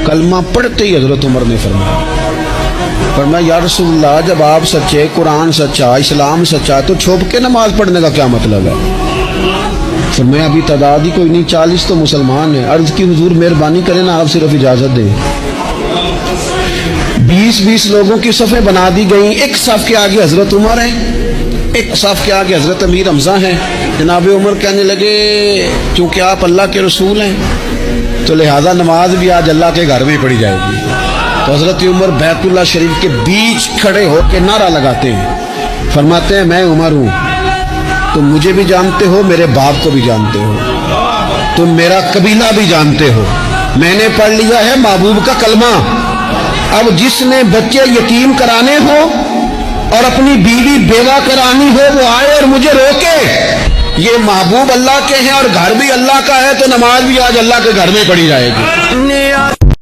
کلمہ پڑھتے ہی حضرت عمر نے فرمایا یا رسول اللہ جب آپ سچے، قرآن سچا، اسلام سچا، تو چھپ کے نماز پڑھنے کا کیا مطلب ہے؟ فرمایا ابھی تعداد ہی کوئی نہیں، 40 تو مسلمان ہیں۔ عرض کی حضور مہربانی کریں نا، آپ صرف اجازت دیں۔ 20 لوگوں کی صفیں بنا دی گئیں، ایک صف کے آگے حضرت عمر ہیں، ایک صف کے آگے حضرت امیر حمزہ ہیں۔ جناب عمر کہنے لگے چونکہ آپ اللہ کے رسول ہیں تو لہٰذا نماز بھی آج اللہ کے گھر میں پڑھی جائے گی۔ تو حضرت عمر بیت اللہ شریف کے بیچ کھڑے ہو کے نعرہ لگاتے ہیں، فرماتے ہیں میں عمر ہوں، تم مجھے بھی جانتے ہو، میرے باپ کو بھی جانتے ہو، تم میرا قبیلہ بھی جانتے ہو، میں نے پڑھ لیا ہے محبوب کا کلمہ۔ اب جس نے بچے یتیم کرانے ہو اور اپنی بیوی بیوہ کرانی ہو وہ آئے اور مجھے روکے۔ یہ محبوب اللہ کے ہیں اور گھر بھی اللہ کا ہے، تو نماز بھی آج اللہ کے گھر میں پڑھی جائے گی۔